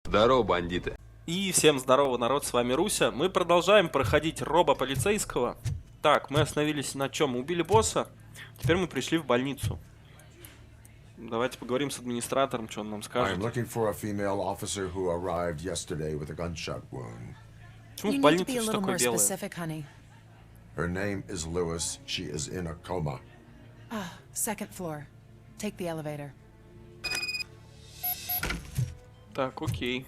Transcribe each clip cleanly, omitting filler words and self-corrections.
Здорово, бандиты. И всем здорово, народ, с вами Руся. Мы продолжаем проходить робо-полицейского. Так, мы остановились на чем? Мы убили босса. Теперь мы пришли в больницу. Давайте поговорим с администратором, что он нам скажет. I'm looking for a female officer who arrived yesterday with a gunshot wound. Почему в больнице все такое белое? Her name is Lewis. She is in a coma. Ah, second floor. Take the elevator. Так, окей.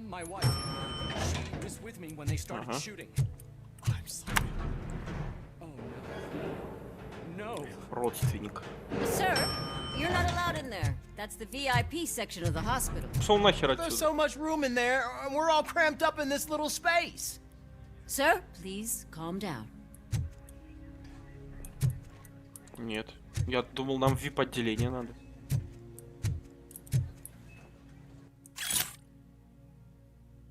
My wife. She was with me when they started shooting. I'm sorry. Oh no. No. Родственник. Sir, you're not allowed in there. That's the VIP section of the hospital. Пошел нахер There's отсюда. so much room in there, and we're all cramped up in this little space. Sir, please calm down. Нет. Я думал, нам в VIP-отделение надо.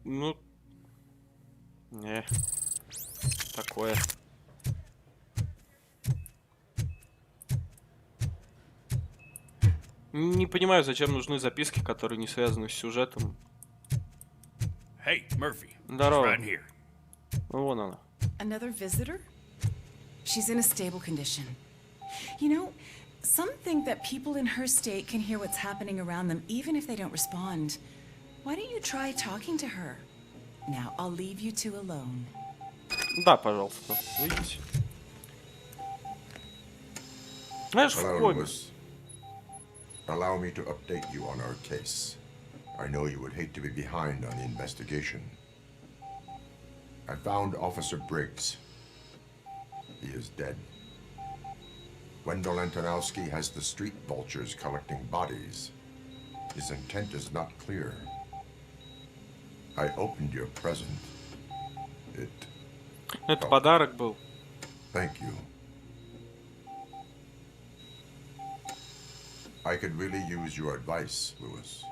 Ну... Не. Такое. Не понимаю, зачем нужны записки, которые не связаны с сюжетом. Hey, Murphy. Здорово. Right here. Вон она. Another visitor? She's in a stable condition. You know, some think that people in her state can hear what's happening around them even if they don't respond. Why don't you try talking to her? Now, I'll leave you two alone. Да, пожалуйста. Выйдите. Знаешь, в Hello, коме. Lewis. Allow me to update you on our case. I know you would hate to be behind on the investigation. I found Officer Briggs. He is dead. Wendell Antonowski has the street vultures collecting bodies. His intent is not clear. I opened your present. Это подарок был. Thank you. I could really use your advice, Lewis.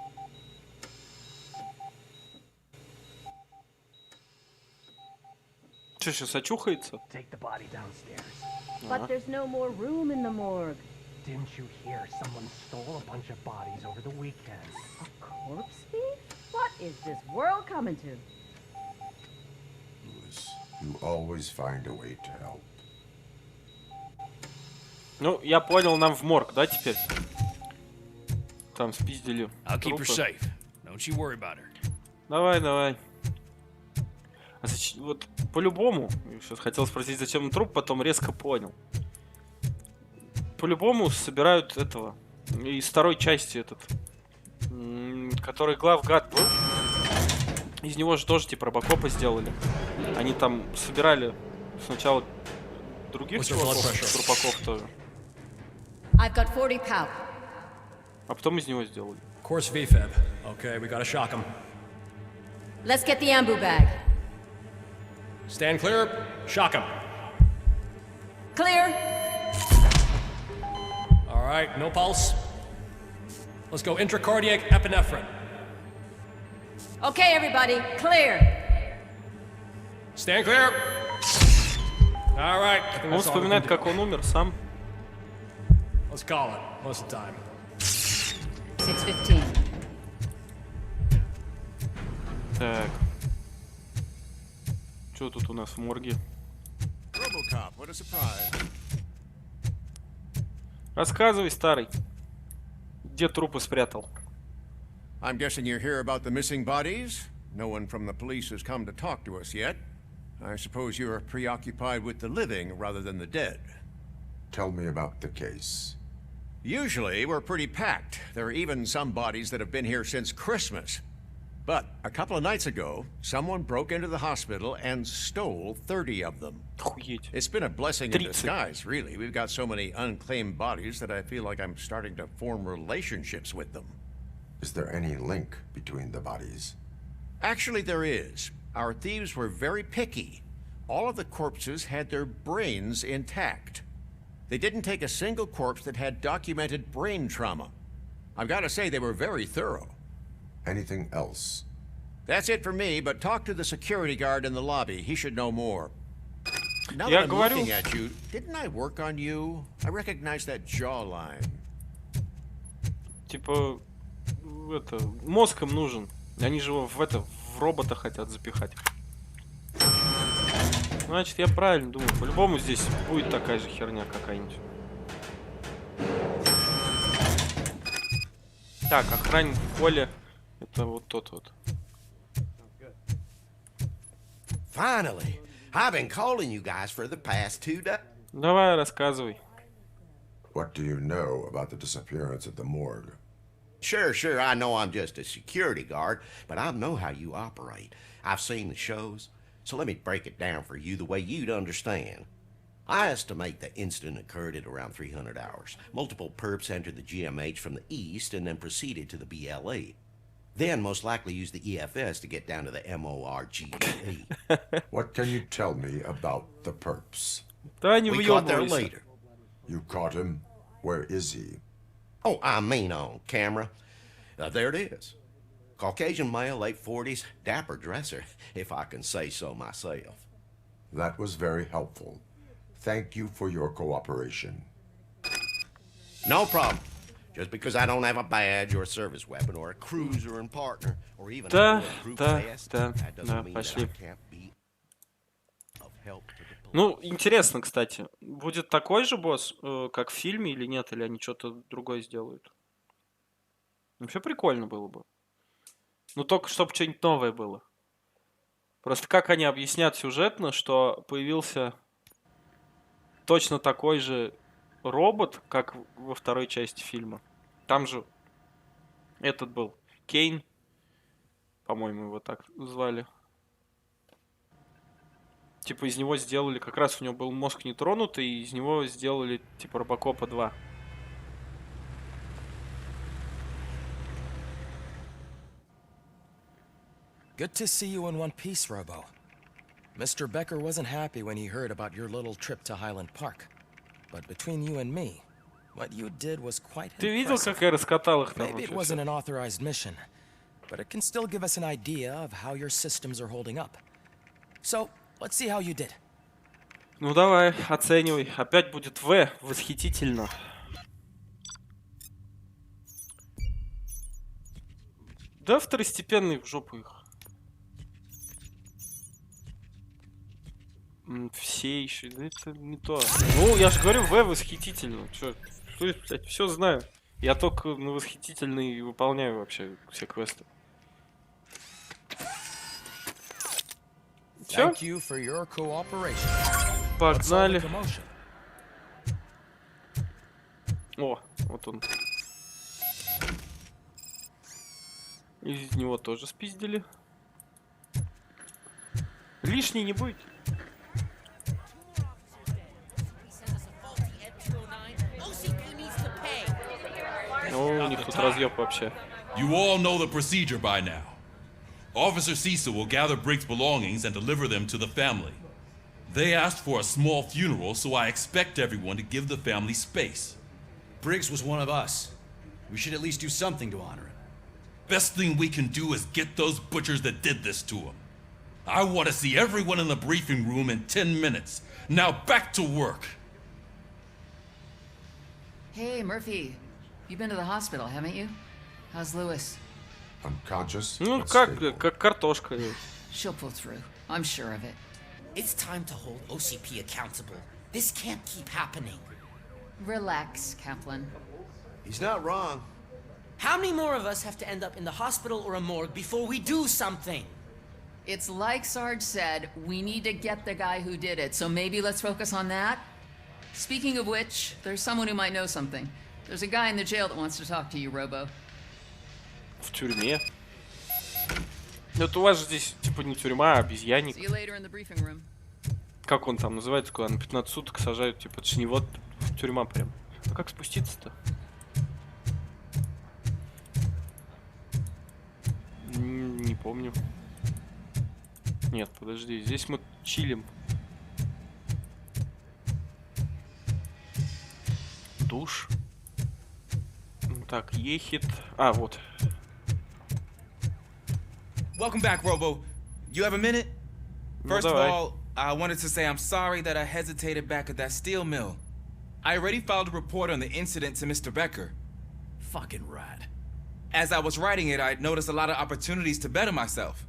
Че, сейчас очухается? Take the body downstairs. But there's no more room in the morgue. Didn't you hear someone stole a bunch of bodies over the weekend? A corpse thief? What is this world coming to? Lewis, you always find a way to help. Ну, я понял, нам в морг, да, теперь? Там спиздили I'll keep her трупы. safe. Don't you worry about her. Давай, давай. А вот по-любому, сейчас хотел спросить, зачем труп, потом резко понял. По-любому собирают этого, из второй части этот, который главгад был. Из него же тоже типа робокопа сделали. Они там собирали сначала других трупаков тоже. I've got 40 power. А потом из него сделали. Course VFib. Okay, we gotta shock him. Let's get the ambu bag. Stand clear. Shock him. Clear. All right, no pulse. Let's go intracardiac epinephrine. Okay, everybody, clear. Stand clear. All right. I think Он that's all we вспоминает, can do. как он умер сам. Let's call it most of the time. 6:15. Так. Что тут у нас в морге? Robocop, what a surprise. Рассказывай, старый. Где трупы спрятал? I'm guessing you're here about the missing bodies? No one from the police has come to talk to us yet. I suppose you're preoccupied with the living rather than the dead. Tell me about the case. Usually, we're pretty packed. There are even some bodies that have been here since Christmas. But a couple of nights ago, someone broke into the hospital and stole 30 of them. Охуеть. It's been a blessing in 30. disguise, really. We've got so many unclaimed bodies that I feel like I'm starting to form relationships with them. Is there any link between the bodies? Actually, there is. Our thieves were very picky. All of the corpses had their brains intact. They didn't take a single corpse that had documented brain trauma. I've got to say, they were very thorough. Anything else? That's it for me, but talk to the security guard in the lobby. He should know more. Now Я that I'm говорю. looking at you, didn't I work on you? I recognize that jawline. Типа, это, мозг им нужен. Они же его в робота хотят запихать. Значит, я правильно думаю. По-любому здесь будет такая же херня какая-нибудь. Так, охранник в поле. Это вот тот вот. Finally, I've been calling you guys for the past 2 days. Давай, рассказывай. What do you know about the disappearance at the morgue? Sure, I know I'm just a security guard, but I know how you operate. I've seen the shows, so let me break it down for you the way you'd understand. I estimate the incident occurred at around 300 hours. Multiple perps entered the GMH from the east and then proceeded to the BLE. Then most likely used the EFS to get down to the MORGE. What can you tell me about the perps? Да не We caught their въебывайся. leader. You caught him? Where is he? Oh, I mean on camera. There it is. Caucasian male, late 40s, dapper dresser, if I can say so myself. That was very helpful. Thank you for your cooperation. No problem. Just because I don't have a badge or a service weapon or a cruiser and partner or even Да, a bulletproof да, vest, да, that да, doesn't mean that пошли. I can't be of help to the police. Ну, интересно, кстати. Будет такой же босс, как в фильме или нет? Или они что-то другое сделают? Вообще прикольно было бы. Ну, только чтобы что-нибудь новое было. Просто как они объяснят сюжетно, что появился точно такой же робот, как во второй части фильма. Там же этот был Кейн, по-моему, его так звали. Типа из него сделали, как раз у него был мозг нетронутый, и из него сделали типа Робокопа 2. Good to see you in one piece, Robo. Mr. Becker wasn't happy when he heard about your little trip to Highland Park. But between you and me, what you did was quite Ты видел, impressive. как я раскатал их там? Maybe it вообще wasn't всё? an authorized mission, but it can still give us an idea of how your systems are holding up. So, let's see how you did. Ну давай, оценивай. Опять будет В. Восхитительно. Да, второстепенный в жопу их. Все еще. Да это не то. Ну, я же говорю, В восхитительно. Чё, блядь, все знаю. Я только на восхитительный выполняю вообще все квесты. Все, Thank you for your cooperation. What's all the погнали. commotion? О, вот он. Из него тоже спиздили. Лишний не будет. О, у них тут разъеб вообще. You all know the procedure by now. Officer Cecil will gather Briggs' belongings and deliver them to the family. They asked for a small funeral, so I expect everyone to give the family space. Briggs was one of us. We should at least do something to honor him. Best thing we can do is get those butchers that did this to him. I want to see everyone in the briefing room in 10 minutes. Now back to work. Hey, Murphy. You've been to the hospital, haven't you? How's Lewis? Unconscious? Ну, but как, stable. как картошка. She'll pull through. I'm sure of it. It's time to hold OCP accountable. This can't keep happening. Relax, Kaplan. He's not wrong. How many more of us have to end up in the hospital or a morgue before we do something? It's like Sarge said, we need to get the guy who did it, so maybe let's focus on that? Speaking of which, there's someone who might know something. There's a guy in the jail that wants to talk to you, Robo. В тюрьме. Это у вас же здесь, типа, не тюрьма, а обезьянник. See you later in the briefing room. Как он там называется, куда на 15 суток сажают, типа, это ж не вот тюрьма прям. А как спуститься-то? Не помню. Нет, подожди, здесь мы чилим. Душ. Так, ехит. А, вот. Welcome back, Robo. You have a minute? Ну, First of давай. all, I wanted to say I'm sorry that I hesitated back at that steel mill. I already filed a report on the incident to Mr. Becker. Fucking rat. As I was writing it, I noticed a lot of opportunities to better myself.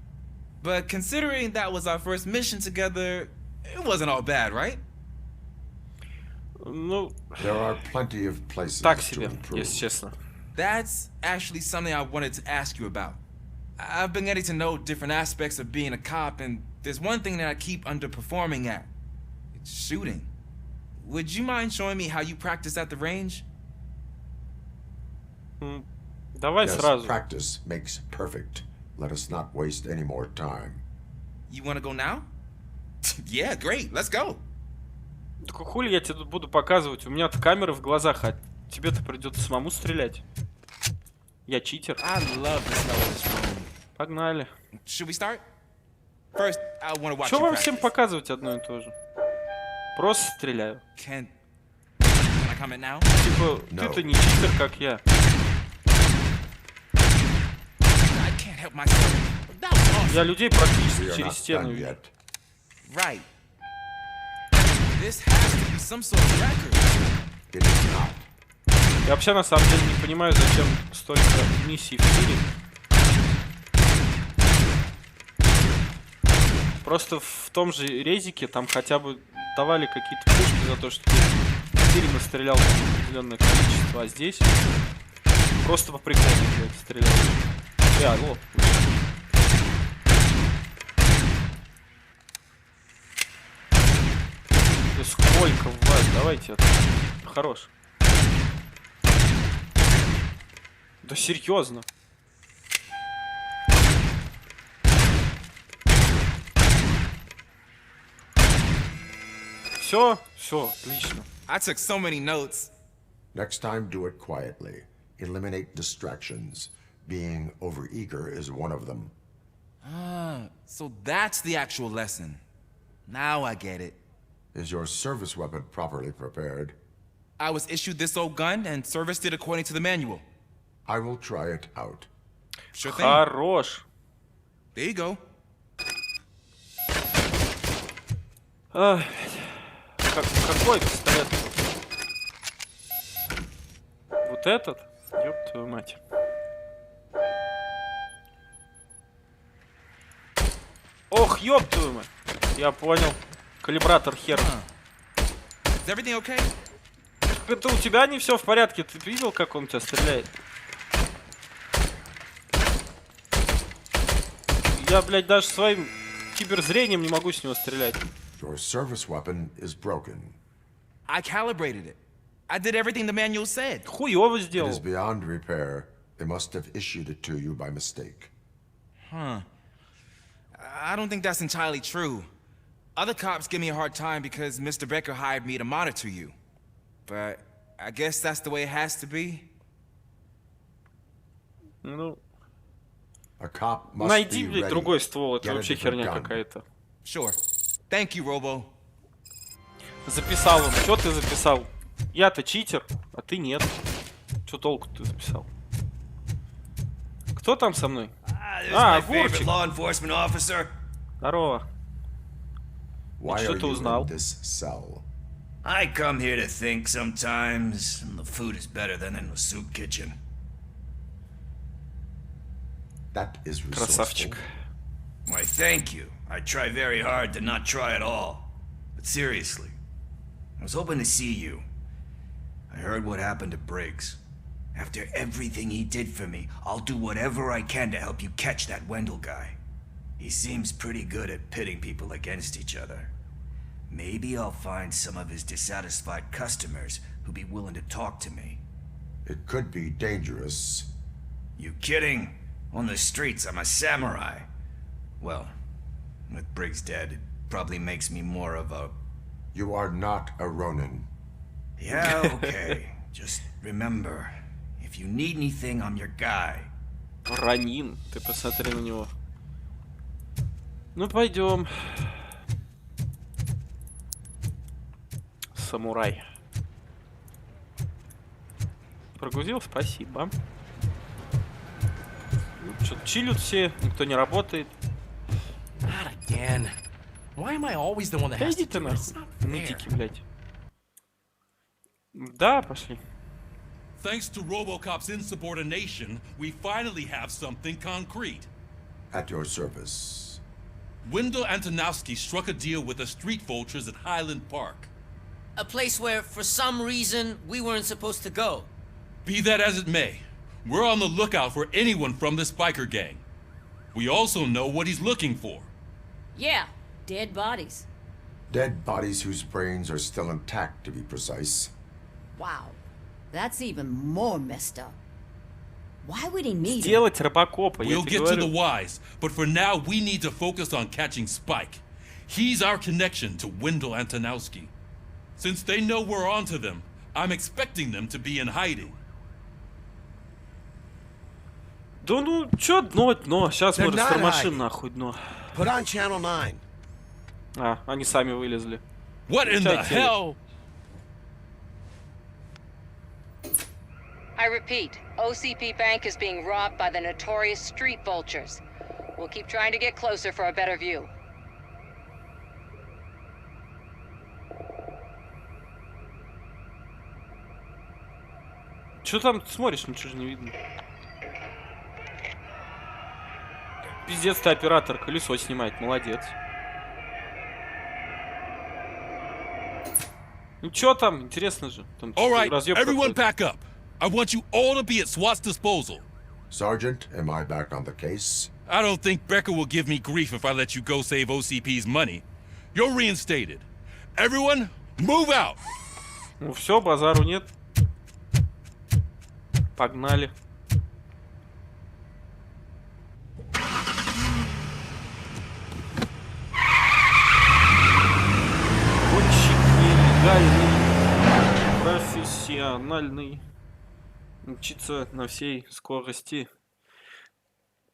But considering that was our first mission together, it wasn't all bad, right? Ну, There are plenty of places так to себе, improve. если честно. That's actually something I wanted to ask you about. I've been getting to know different aspects of being a cop, and there's one thing that I keep underperforming at. It's shooting. Would you mind showing me how you practice at the range? Давай Yes, сразу. practice makes perfect. Let us not waste any more time. You want to go now? Yeah, great. Let's go. Так хули я тебе тут буду показывать? У меня-то камеры в глазах, а тебе-то придется самому стрелять. Я читер. I love the smell of this room. Погнали. Should we start? First, I want to watch Чё you вам practice. всем показывать одно и то же? Просто стреляю. Can I comment now? Типа, ты-то не читер, как я. I can't help myself. That was awesome. Я людей практически We are через not стену done вижу. yet. Right. This has to be some sort of record. It is not. Я вообще на самом деле не понимаю, зачем столько миссий в фильме. Просто в том же резике там хотя бы давали какие-то пушки за то, что ты в фильме стрелял определенное количество, а здесь просто по приколу, блядь, стрелял. Алло. Да сколько в вас? Давайте. Хорош. Да серьезно. Все, отлично. I took so many notes. Next time, do it quietly. Eliminate distractions. Being overeager is one of them. Ah, so that's the actual lesson. Now I get it. Is your service weapon properly prepared? I was issued this old gun and serviced it according to the manual. I will try it out. Sure thing. Хорош. There you go. Какой пистолет? Вот этот? Ёб твою мать. Ох, ёб твою мать. Я понял. Калибратор хер. Is everything okay? Это у тебя не все в порядке. Ты видел, как он тебя стреляет? Я, блядь, даже своим киберзрением не могу с него стрелять. Your service weapon is broken. I calibrated it. I did everything the manual said. Хуёво It сделал. is beyond repair. They must have issued it to you by mistake. Huh. I don't think that's entirely true. Other cops give me a hard time because Mr. Becker hired me to monitor you. But I guess that's the way it has to be. Ну, A cop must найди, be блядь, ready. другой ствол. Это Get a вообще different херня gun. какая-то. Sure. Thank you, Robo. Записал он. Чё ты записал? Я-то читер, а ты нет. Чё толку ты записал? Кто там со мной? Огурчик. Здорово. Why Что are ты you узнал? in this cell? I come here to think sometimes, and the food is better than in the soup kitchen. That is resourceful. Красавчик. Why, thank you. I try very hard to not try at all. But seriously, I was hoping to see you. I heard what happened to Briggs. After everything he did for me, I'll do whatever I can to help you catch that Wendell guy. He seems pretty good at pitting people against each other. Maybe I'll find some of his dissatisfied customers who'll be willing to talk to me. It could be dangerous. You kidding? On the streets, I'm a samurai. Well, with Briggs dead, it probably makes me more of a... You are not a Ronin. Yeah, okay. Just remember, if you need anything, I'm your guy. Ранин. Ты посмотри на него. Ну, пойдем. Самурай. Прогрузил? Спасибо. Что-то чилят все, никто не работает. Not again. Why am I always the one that has to Иди ты do it? It's нахуй. not fair. Нытики, блядь. Да, пошли. Thanks to RoboCop's insubordination, we finally have something concrete. At your service. Wendell Antonowski struck a deal with the street vultures at Highland Park. A place where, for some reason, we weren't supposed to go. Be that as it may, we're on the lookout for anyone from this biker gang. We also know what he's looking for. Yeah, dead bodies. Dead bodies whose brains are still intact, to be precise. Wow, that's even more messed up. Why would he need him? Сделать робокопа, я We'll тебе get to the говорю. whys, but for now we need to focus on catching Spike. He's our connection to Wendell Antonowski. Since they know we're onto them, I'm expecting them to be in hiding. Да ну, чё дно? Сейчас мы They're not растормошим hiding. нахуй дно. Put on Channel 9. А, они сами вылезли. What in the hell? I repeat, OCP Bank is being robbed by the notorious street vultures. We'll keep trying to get closer for a better view. Чё там смотришь? Ничего же не видно. Пиздец, ты оператор, колесо снимает, молодец. Ну чё там, интересно же. Там All right, разъёб everyone какой-то. back up. I want you all to be at SWAT's disposal. Sergeant, am I back on the case? I don't think Becker will give me grief if I let you go save OCP's money. You're reinstated. Everyone, move out! Ну все, базару нет. Погнали. Гонщик нелегальный, профессиональный, мчится на всей скорости.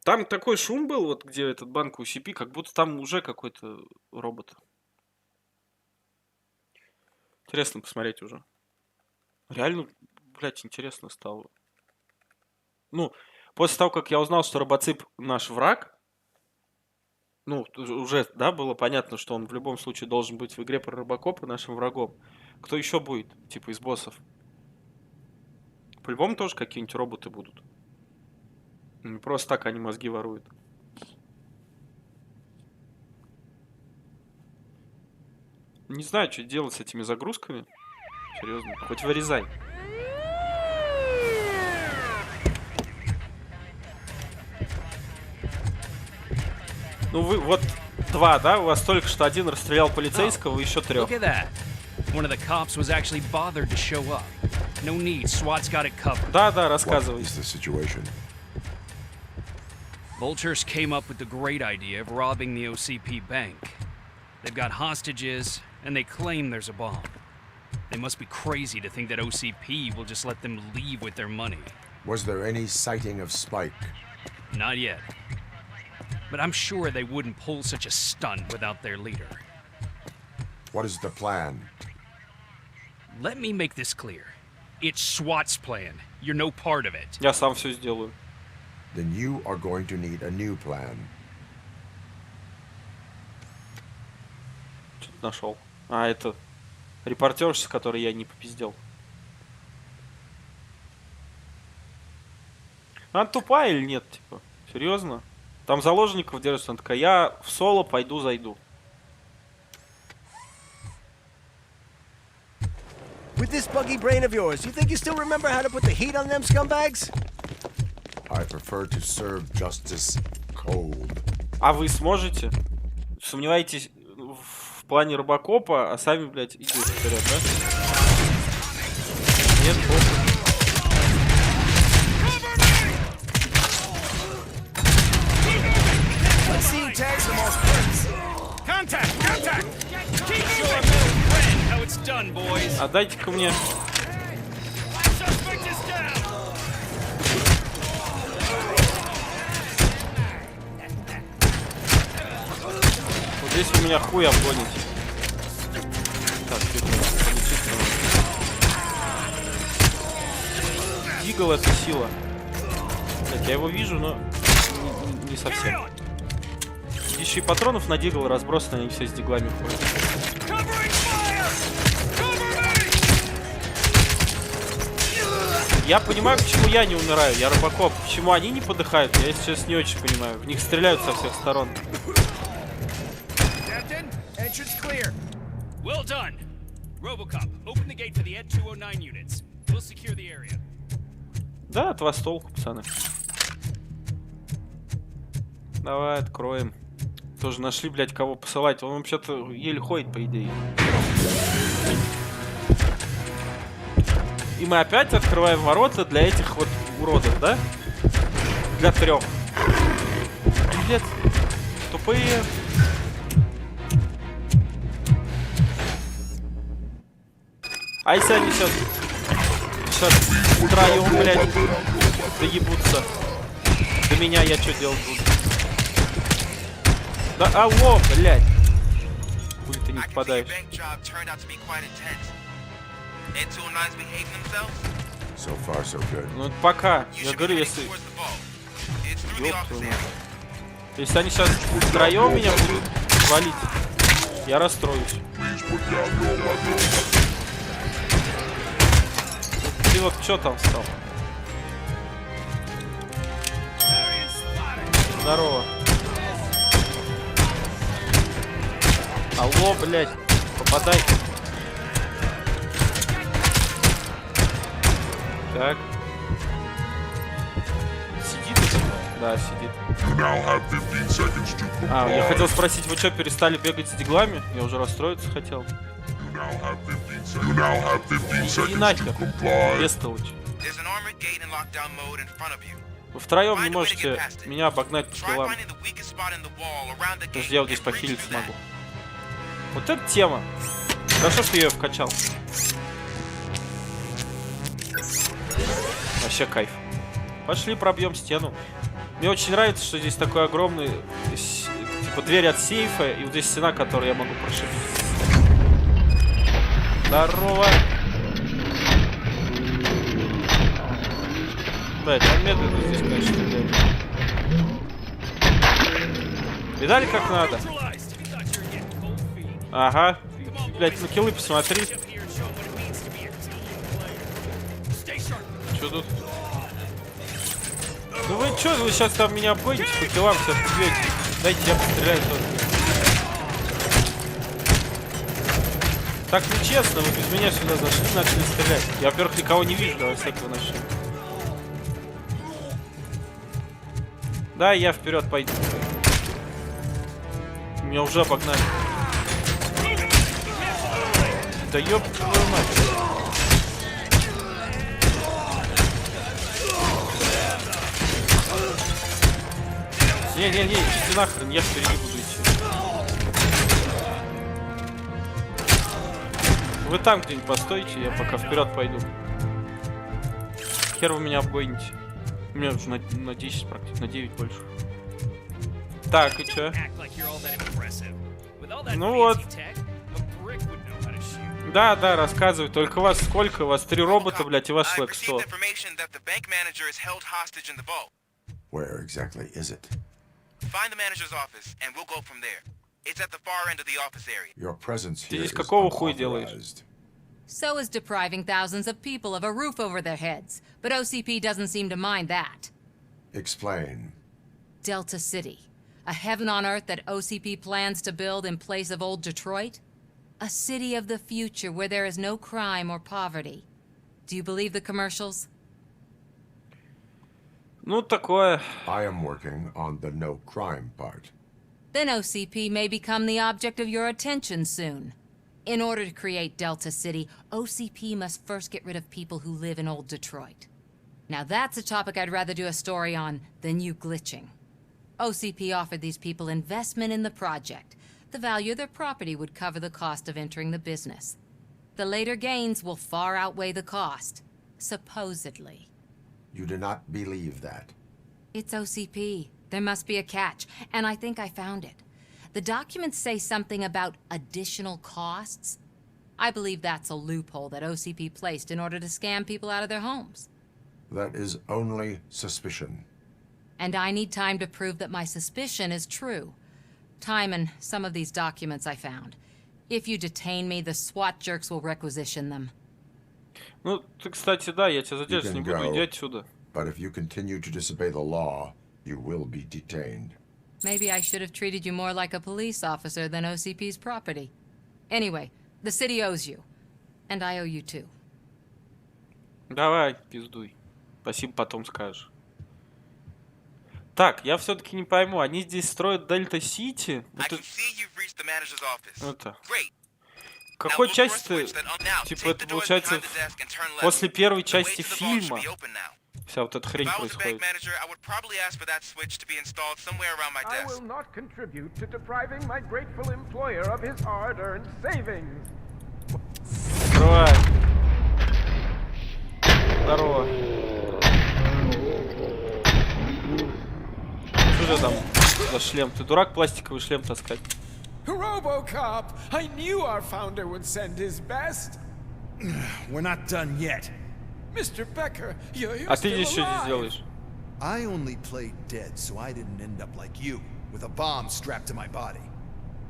Там такой шум был, вот где этот банк UCP, как будто там уже какой-то робот. Интересно посмотреть уже. Реально, блядь, интересно стало. Ну, после того, как я узнал, что робоцип наш враг, ну, уже, да, было понятно, что он в любом случае должен быть в игре про робокопа нашим врагом. Кто еще будет, типа, из боссов? По-любому тоже какие-нибудь роботы будут. Не просто так они мозги воруют. Не знаю, что делать с этими загрузками. Серьезно, хоть вырезай. Ну вы вот два, да? У вас только что один расстрелял полицейского, еще трех. Look at that. One of the cops was actually bothered to show up. No need, SWAT's got it covered. Да, рассказывай. What is the situation? Vultures came up with the great idea of robbing the OCP bank. They've got hostages, and they claim there's a bomb. They must be crazy to think that OCP will just let them leave with their money. Was there any sighting of Spike? Not yet. But I'm sure they wouldn't pull such a stunt without their leader. What is the plan? Let me make this clear. It's SWAT's plan. You're no part of it. Я сам все сделаю. Then you are going to need a new plan. Что-то нашел. А, это репортерша, который я не попиздел. Она тупая или нет, типа? Серьезно? Там заложников держится, она такая, я в соло пойду зайду. With this buggy brain of yours, you think you still remember how to put the heat on them scumbags? I prefer to serve justice cold. А вы сможете? Сомневаетесь в плане робокопа, а сами, блядь, идите вперед, да? Нет, плохо. Let's see who tags the most bricks. Contact! Contact! Show our middle friend how it's done, boys. Отдайте-ка мне. Suspect is down. Вот здесь вы меня хуй обгоните. Так, Дигл — это сила. Так, я его вижу, но не совсем. Еще и патронов на Дигл разбросаны, они все с диглами ходят. Я понимаю, почему я не умираю. Я робокоп. Почему они не подыхают, я сейчас не очень понимаю. В них стреляют со всех сторон. Well done. Robocop, open the gate for the Ed 209 units. We'll secure the area. Да, от вас толку, пацаны. Давай, откроем. Тоже нашли, блядь, кого посылать. Он вообще-то еле ходит, по идее. И мы опять открываем ворота для этих вот уродов, да? Для 3. Блядь, тупые. А если они сейчас втроем, блядь, доебутся до меня, я что делать буду? Да алло, блядь. Хуй ты не попадаешь. So far, so good. Ну пока. Я говорю, если... Ёб твою мать. Если они сейчас втроем меня будут валить, я расстроюсь. Ты вот что там встал? Здорово. Алло, блядь, попадай. Так. Сидит это? Да, сидит. А, я хотел спросить, вы что, перестали бегать с диглами? Я уже расстроиться хотел. И нахер. Бестолочь. Вы втроем не можете меня обогнать по скиллам. Подожди, я вот здесь похилить смогу. Вот это тема. Хорошо, что я ее вкачал. Вообще кайф. Пошли пробьем стену. Мне очень нравится, что здесь такой огромный, типа, дверь от сейфа, и вот здесь стена, которую я могу прошибить. Здорово. Да, это медленно здесь, конечно, стреляет. Видали, как надо? Ага. Блять, на киллы посмотри. Что тут? Ну вы чё, вы сейчас там меня обгоните по киллам, сейчас убьете. Дайте я постреляю тоже. Так нечестно, вы без меня сюда зашли, начали стрелять. Я, во-первых, никого не вижу, давай с этого начнем. Да, я вперед пойду. Меня уже обогнали. Да ёб твою мать. Не-не-не, идите нахрен, я впереди буду идти. Вы там где-нибудь постойте, я пока вперед пойду. Хер вы меня обгоните. У меня уже на 10 практически, на 9 больше. Так, и чё? Ну вот. Да, да, рассказывай. Только вас сколько? У вас 3 робота, блядь, и вас человек 100. Where exactly is it? Find the manager's office, and we'll go from there. It's at the far end of the office area. Your presence Ты here здесь is какого хуя делаешь? unauthorized. So is depriving thousands of people of a roof over their heads. But OCP doesn't seem to mind that. Explain. Delta City. A heaven on earth that OCP plans to build in place of old Detroit? A city of the future where there is no crime or poverty. Do you believe the commercials? Ну, такое. I am working on the no crime part. Then OCP may become the object of your attention soon. In order to create Delta City, OCP must first get rid of people who live in old Detroit. Now that's a topic I'd rather do a story on than you glitching. OCP offered these people investment in the project. The value of their property would cover the cost of entering the business. The later gains will far outweigh the cost, supposedly. You do not believe that. It's OCP. There must be a catch, and I think I found it. The documents say something about additional costs. I believe that's a loophole that OCP placed in order to scam people out of their homes. That is only suspicion. And I need time to prove that my suspicion is true. Time and some of these documents I found. If you detain me, the SWAT jerks will requisition them. Ну, ты, кстати, да, я тебя You задерживать не can буду, иди go, отсюда. but if you continue to disobey the law, you will be detained. Maybe I should have treated you more like a police officer than OCP's property. Anyway, the city owes you. And I owe you too. Давай, пиздуй. Спасибо, потом скажешь. Так, я все-таки не пойму, они здесь строят Дельта-Сити? Это... Какой части, типа, это получается после первой части фильма вся вот эта хрень происходит. I will not contribute to depriving my grateful employer of his hard-earned savings. Открывай. Здорово. Что же там за шлем? Ты дурак пластиковый шлем таскать? RoboCop! I knew our founder would send his best. We're not done yet. Mr. Becker, you're А ты still здесь что здесь alive. делаешь? I only played dead, so I didn't end up like you, with a bomb strapped to my body.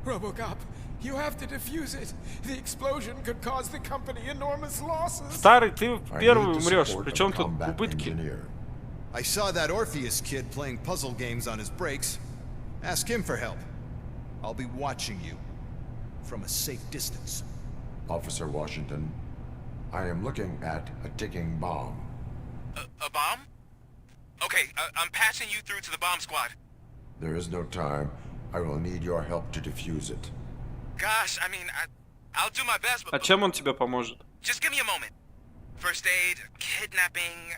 RoboCop, you have to defuse it. The explosion could cause the company enormous losses. Старый, ты первый умрешь. Причем тут убытки? I saw that Orpheus kid playing puzzle games on his breaks. Ask him for help. I'll be watching you from a safe distance. Officer Washington, I am looking at a ticking bomb. A bomb? Okay, I'm passing you through to the bomb squad. There is no time. I will need your help to defuse it. Gosh, I mean, I'll do my best, but... А чем он тебе поможет? Just give me a moment. First aid, kidnapping...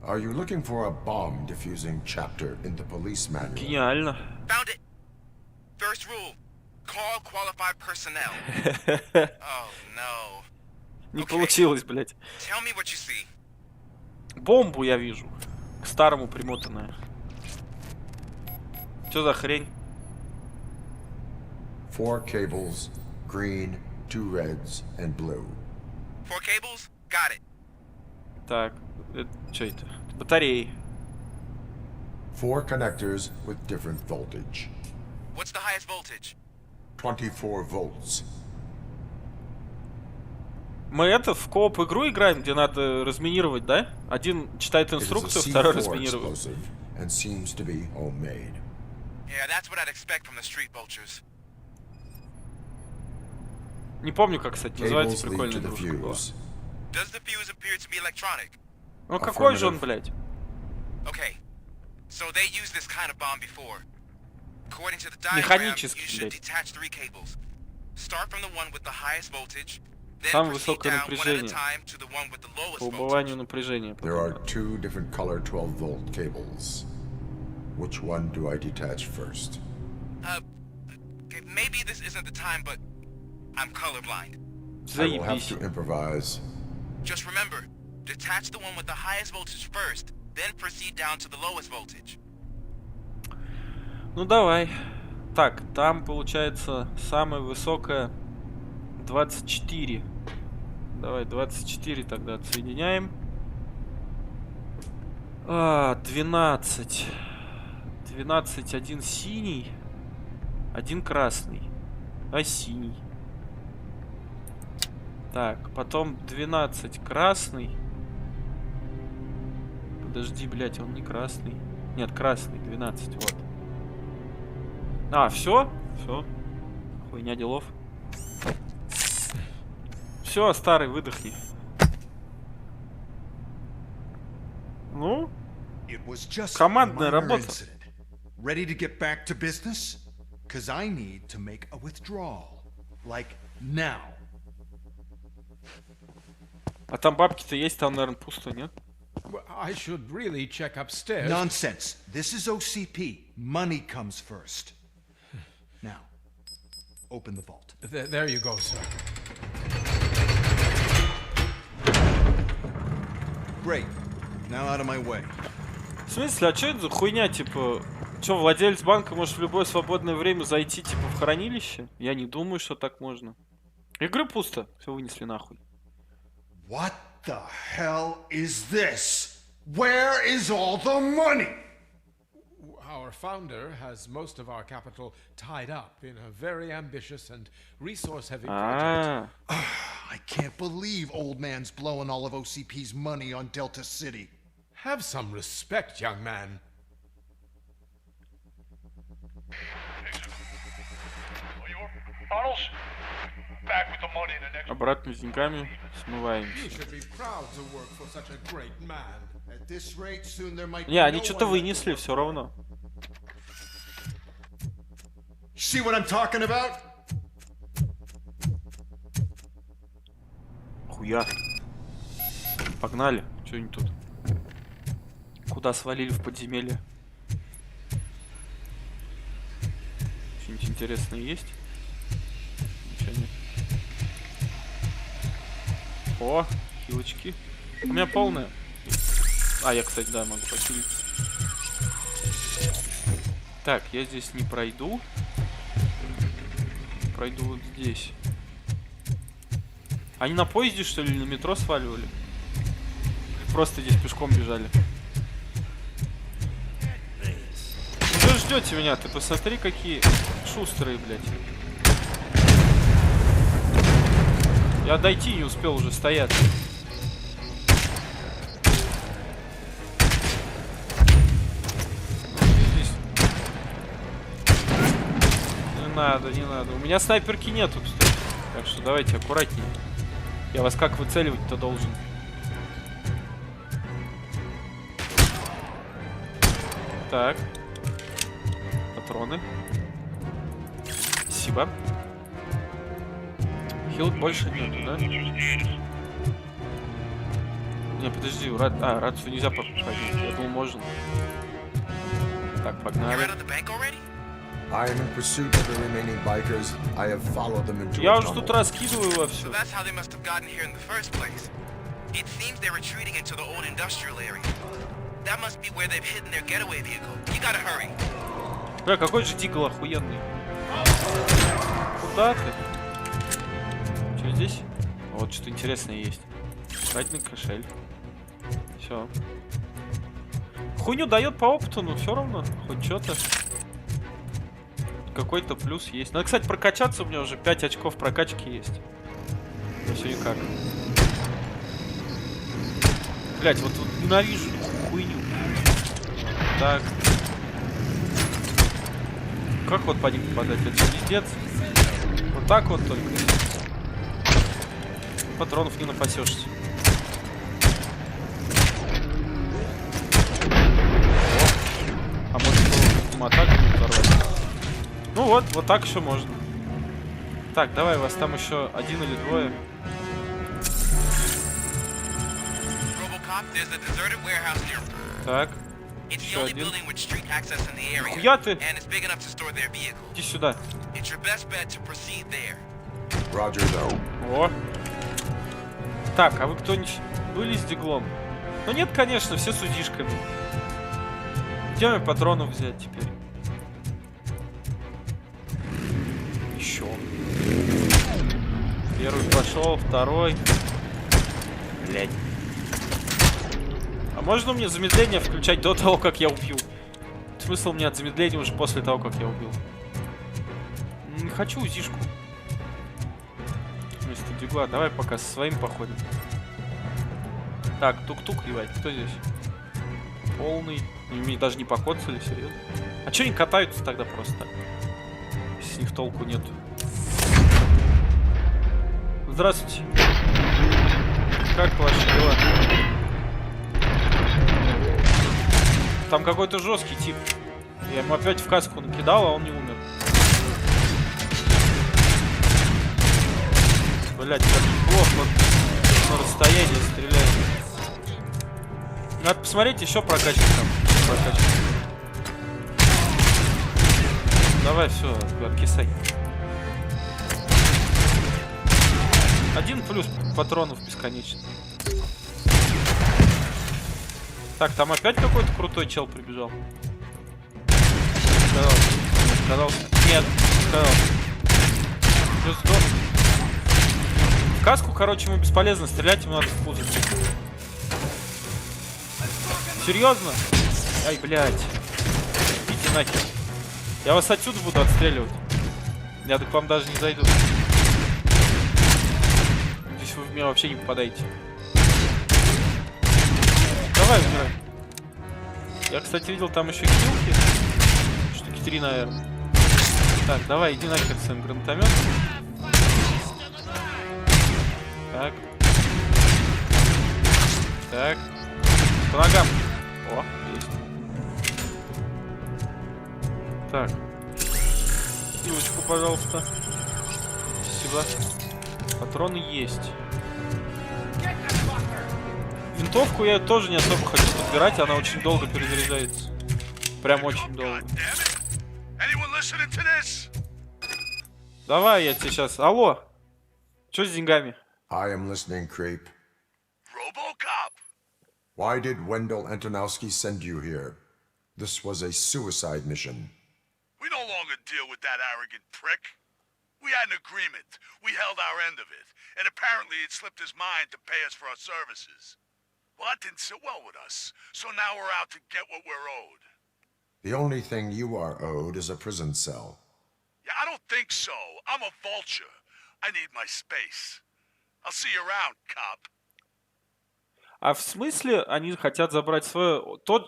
Are you looking for a bomb defusing chapter in the police manual? Гениально. Found it. First rule, call qualified personnel. Oh, no. Не получилось, блядь. Tell me what you see. Бомбу я вижу. К старому примотанная. Что за хрень? 4 cables, green, 2 reds, and blue. 4 cables? Got it. Так, что это? Батареи. 4 connectors with different voltage. What's the highest voltage? 24 volts. Мы это в кооп игру играем, где надо разминировать, да? Один читает инструкцию, второй разминирует. And seems to be homemade. Yeah, that's what I'd expect from the street vultures. Не помню, как, кстати, называется Cables lead прикольная to the игрушка была. fuse. Does the fuse appear to be electronic? Ну какой же он, блядь? Okay, so they used this kind of bomb before. According to the diagram, Механический, you should блядь. detach 3 cables. Start from the one with the highest voltage, then Самое proceed высокое down one at a напряжение. time to the one with the lowest По voltage. убыванию напряжения. There are 2 different color 12-volt cables. Which one do I detach first? Okay, maybe this isn't the time, but I'm colorblind. I will have to improvise. Just remember, detach the one with the highest voltage first, then proceed down to the lowest voltage. Ну давай. Так, там получается самая высокая 24. Давай 24 тогда отсоединяем. 12. 12, один синий, один красный. А синий. Так, потом 12 красный. Подожди, блядь, он не красный. Нет, красный, 12, вот. А, все? Все. Хуйня делов. Все, старый, выдохни. Ну? Командная работа. Ready to get back to business? Cause I need to make a withdrawal. Like now. А там бабки-то есть, там, наверное, пусто, нет? I should really check upstairs. Nonsense. This is OCP. Money comes first. Now, open the vault. There you go, sir. Great. Now out of my way. В смысле, а что это за хуйня, типа... Что, владелец банка может в любое свободное время зайти, типа, в хранилище? Я не думаю, что так можно. Игры пусто. Все вынесли нахуй. What the hell is this? Where is all the money? Our founder has most of our capital tied up in a very ambitious and resource-heavy project. I can't believe old man's blowing all of OCP's money on Delta City. Have some respect, young man. Обратно с деньгами смываемся. Не, они что-то вынесли все равно. See what I'm talking about? Хуя. Погнали. Что они тут? Куда свалили в подземелье? Что-нибудь интересное есть? Ничего нет. О, хилочки. У меня полная. А, я, кстати, да, могу похилить. Так, я здесь не пройду. Пройду вот здесь. Они на поезде, что ли, на метро сваливали? Просто здесь пешком бежали. Что ждете меня? Ты посмотри, какие шустрые, блядь. Я дойти не успел, уже стоят. Здесь. Не надо, не надо. У меня снайперки нету, кстати. Так что давайте аккуратнее. Я вас как выцеливать-то должен? Так. Патроны. Спасибо. Хил больше нету, да? Не, подожди, рацию нельзя подходить. Я думал, можно. Так, погнали. Я уже тут раскидываю во все. Бля, какой же дигл охуенный. Куда ты? Что здесь? Вот что-то интересное есть. Кстати, кошель. Все. Хуйню дает по опыту, но все равно. Хоть что-то. Какой-то плюс есть. Надо, кстати, прокачаться. У меня уже 5 очков прокачки есть. Все никак. Блять, вот ненавижу хуйню. Так. Как вот по ним попадать? Это пиздец. Вот так вот только. Патронов не напасешься. А может его атаку не взорвать? Ну вот так еще можно. Так, давай, вас там еще один или двое. Так. Еще один. Нихуя ты! Иди сюда. О. Так, а вы кто-нибудь были с диглом? Ну нет, конечно, все с узишками. Где мне патронов взять теперь? Еще. Первый пошел, второй. Блять. А можно мне замедление включать до того, как я убью? Смысл мне от замедления уже после того, как я убил? Не хочу узишку. Вместо дигла. Давай пока со своим походим. Так, тук-тук, ебать. Кто здесь? Полный. Мне даже не покоцали, серьезно. А че они катаются тогда просто так? Если с них толку нету. Здравствуйте. Как ваши дела? Там какой-то жесткий тип. Я ему опять в каску накидал, а он не умер. Блять, как плохо на расстоянии стреляет. Надо посмотреть еще прокачки там. Давай, все, откисай. 1 плюс патронов бесконечно. Так, там опять какой-то крутой чел прибежал. Сказал. Нет, сказал. Плюс сдох. В каску, короче, ему бесполезно стрелять, ему надо в пузо. Серьезно? Ай, блядь. Идите нахер. Я вас отсюда буду отстреливать. Я так к вам даже не зайду. в меня вообще не попадаете. Давай, умирай. Я, кстати, видел там еще килки. Штуки 3, наверное. Так, давай, иди нахер с своим гранатометом. Так. Так. По ногам. О, есть. Так. Пилочку, пожалуйста. Спасибо. Патроны есть. Винтовку я тоже не особо хочу подбирать, она очень долго перезаряжается. Прям очень долго. Давай я тебе сейчас. Алло. Что с деньгами? I am listening, creep. RoboCop! Why did Wendell Antonowski send you here? This was a suicide mission. We no longer deal with that arrogant prick. We had an agreement. We held our end of it. And apparently it slipped his mind to pay us for our services. Well, that didn't sit well with us. So now we're out to get what we're owed. The only thing you are owed is a prison cell. Yeah, I don't think so. I'm a vulture. I need my space. I'll see you around, cop. А в смысле они хотят забрать свое...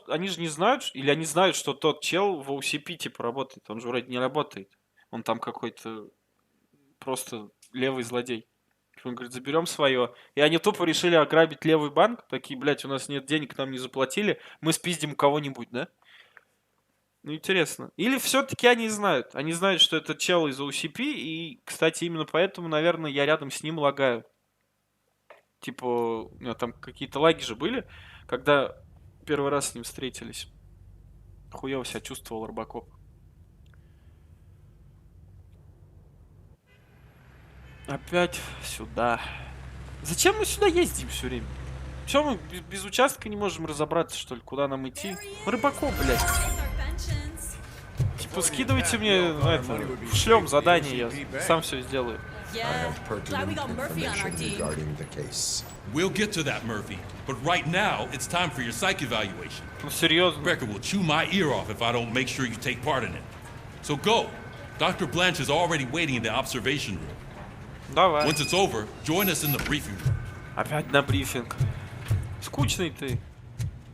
Они же не знают, или они знают, что тот чел в OCP типа работает. Он же вроде не работает. Он там какой-то просто левый злодей. Он говорит, заберем свое. И они тупо решили ограбить левый банк. Такие, блядь, у нас нет денег, нам не заплатили. Мы спиздим кого-нибудь, да? Ну, интересно. Или все-таки они знают. Они знают, что это чел из OCP. И, кстати, именно поэтому, наверное, я рядом с ним лагаю. Типа, у меня там какие-то лаги же были, когда первый раз с ним встретились. Хуёво себя чувствовал Робокоп. Опять сюда. Зачем мы сюда ездим все время? Чё мы без участка не можем разобраться, что ли, куда нам идти? Робокоп, блядь. Типа, скидывайте мне в шлем задание, я сам все сделаю. We'll get to that, Murphy. But right now, it's time for your psych evaluation. Ну, серьезно. Becker will chew my ear off if I don't make sure you take part in it. So go. Dr. Blanche is already waiting in the observation room. Давай. Once it's over, join us in the briefing room. Опять на брифинг. Скучный ты.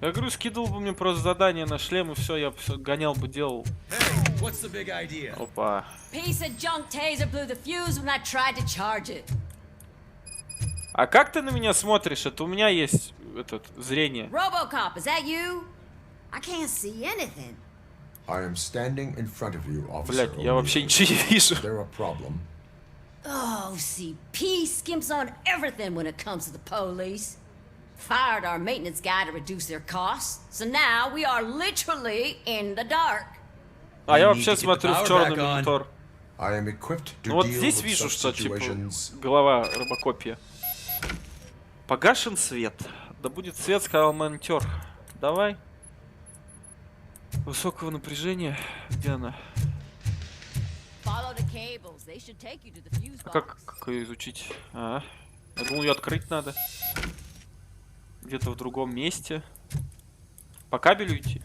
Я говорю, скидывал бы мне просто задание на шлем, и все, я все гонял бы, делал. What's the big idea? Опа. Piece of junk taser blew the fuse when I tried to charge it. А как ты на меня смотришь? Это у меня есть этот зрение. RoboCop, is that you? I can't see anything. I am standing in front of you, officer. Блядь, я вообще ничего не вижу. Is there a problem? Oh, OCP skimps on everything when it comes to the police. Fired our maintenance guy to reduce their costs, so now we are literally in the dark. А я вообще смотрю в черный монитор. Ну вот здесь вижу, что типа голова робокопия. Погашен свет. Да будет свет, сказал монитор. Давай. Высокого напряжения. Где она? А как ее изучить? Я думал, ее открыть надо. Где-то в другом месте. По кабелю идти.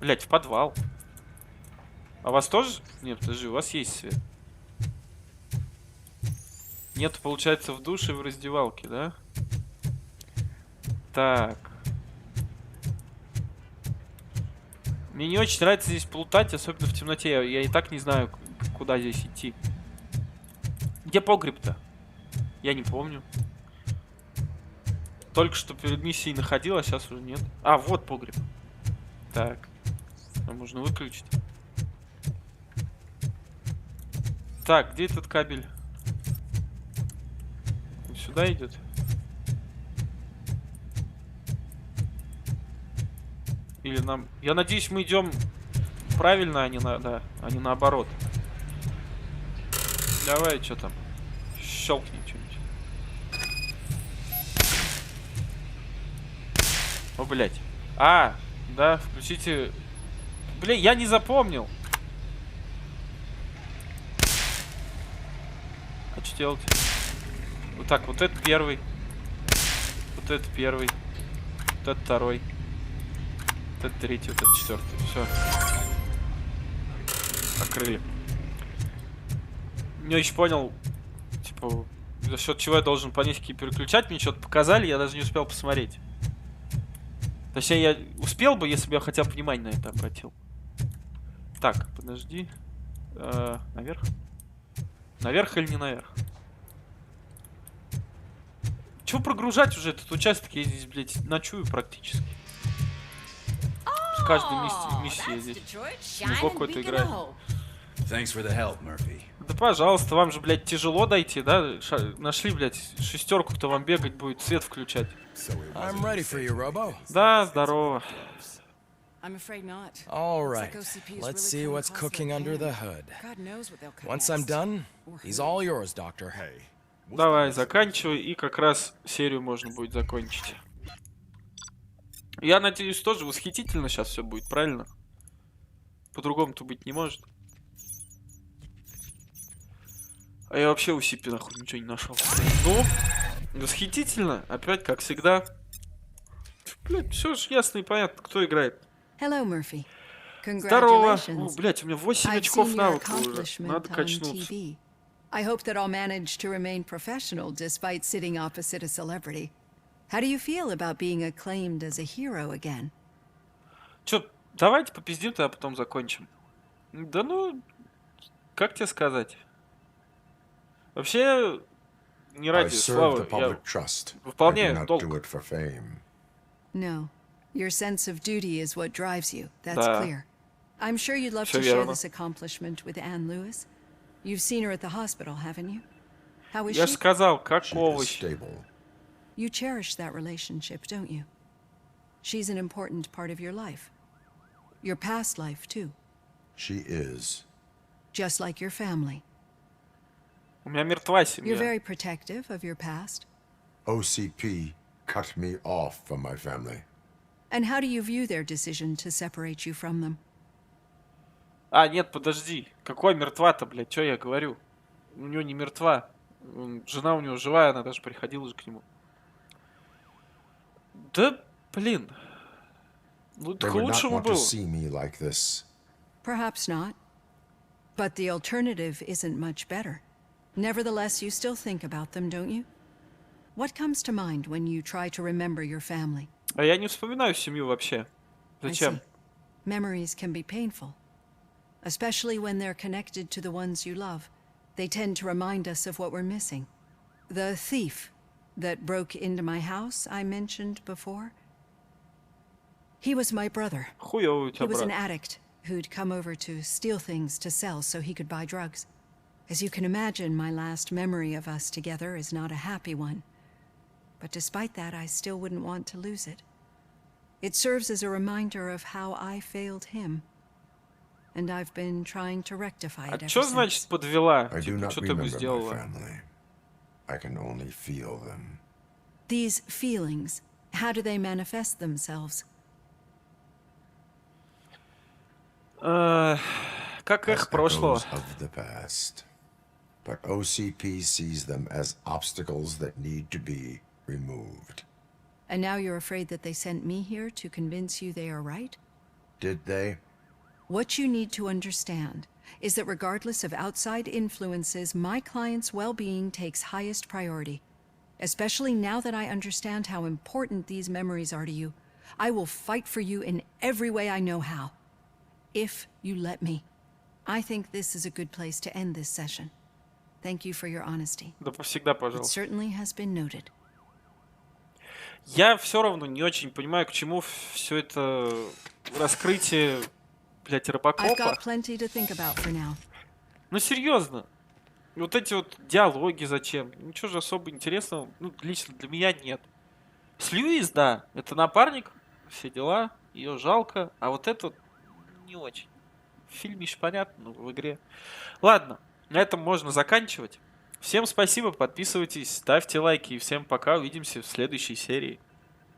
Блять, в подвал. А у вас тоже? Нет, подожди, у вас есть свет. Нет, получается, в душе и в раздевалке, да? Так. Мне не очень нравится здесь плутать, особенно в темноте. Я и так не знаю, куда здесь идти. Где погреб-то? Я не помню. Только что перед миссией находил, а сейчас уже нет. А, вот погреб. Так. Можно выключить. Так, где этот кабель? Он сюда идет? Или нам... Я надеюсь, мы идем правильно, а не наоборот. Давай, что там? Щелкни что-нибудь. О, блядь. А, да, включите... Блин, я не запомнил. А что делать? Вот так, вот это первый. Вот это первый. Вот это второй. Вот это третий, вот это четвертый. Все. открыли. Не очень понял, типа, за счет чего я должен по низкие переключать. Мне что-то показали, я даже не успел посмотреть. Точнее, я успел бы, если бы я хотя бы внимание на это обратил. Так, подожди. Наверх? Наверх или не наверх? Чего прогружать уже этот участок? Я здесь, блядь, ночую практически. С каждой миссии я здесь глубоко это играю. Thanks for the help, Murphy. Да пожалуйста, вам же, блядь, тяжело дойти, да? Нашли, блядь, шестерку, кто вам бегать будет, свет включать. I'm ready for you, Robo. Да, здорово. I'm afraid not. All Looks right, like OCP is let's really see coming what's close to cooking their under the plan. hood. God knows what they'll cut Once I'm next. done, he's all yours, Doctor. Давай, заканчивай, и как раз серию можно будет закончить. Я надеюсь, тоже восхитительно сейчас все будет, правильно? По-другому-то быть не может. А я вообще у CP нахуй ничего не нашел. Ну, восхитительно, опять как всегда. Блять, все же ясно и понятно, кто играет. Hello, Murphy. Здорово. Congratulations. О, блять, у меня 8 I've очков seen your навыка уже. accomplishment Надо on качнуться. TV. I hope that I'll manage to remain professional despite sitting opposite a celebrity. How do you feel about being acclaimed as a hero again? Чё, давайте попиздим-то, а потом закончим. Да ну, как тебе сказать? Вообще, не I ради serve славы. the public trust. I Выполняю do not долг. do it for fame. No. Your sense of duty is what drives you. That's Да. clear. I'm sure you'd love Всё to share верно. this accomplishment with Anne Lewis. You've seen her at the hospital, haven't you? How is Я же she? сказал, как She is овощ. stable. You cherish that relationship, don't you? She's an important part of your life. Your past life, too. She is. Just like your family. У меня мертва You're семья. very protective of your past. OCP cut me off from my family. And how do you view their decision to separate you from them? А, нет, подожди. Какой мертва-то, блядь? Чё я говорю? У него не мертва. Жена у него живая, она даже приходила же к нему. Да, блин. Ну, They так would not лучшему want to было. see me like this. Perhaps not. But the alternative isn't much better. Nevertheless, you still think about them, don't you? What comes to mind when you try to remember your family? А я не вспоминаю семью вообще. I Зачем? see. Memories can be painful, especially when they're connected to the ones you love. They tend to remind us of what we're missing. The thief that broke into my house I mentioned before. He was my brother. Хуёвый у He тебя was an брат. addict who'd come over to steal things to sell so he could buy drugs. As you can imagine, my last memory of us together is not a happy one. But despite that, I still wouldn't want to lose it. It serves as a reminder of how I failed him. And I've been trying to rectify А it ever чё since. значит подвела? I do Типа, not что ты бы remember my сделала? family. I can only feel them. These feelings, how do they manifest themselves? Как As их прошлого. echoes of the past. But OCP sees them as obstacles that need to be removed. And now you're afraid that they sent me here to convince you they are right? Did they? What you need to understand is that regardless of outside influences, my client's well-being takes highest priority. Especially now that I understand how important these memories are to you, I will fight for you in every way I know how. If you let me. I think this is a good place to end this session. Thank you for your honesty. Да всегда, It пожалуйста. certainly has been noted. Я все равно не очень понимаю, к чему все это раскрытие, блядь, I've робокопа. got plenty to think about for now. Ну серьезно. Вот эти вот диалоги зачем? Ничего же особо интересного, ну, лично для меня нет. С Льюис, да, это напарник, все дела, ее жалко, а вот это вот не очень. В фильме ж понятно, но в игре. Ладно, на этом можно заканчивать. Всем спасибо, подписывайтесь, ставьте лайки и всем пока, увидимся в следующей серии.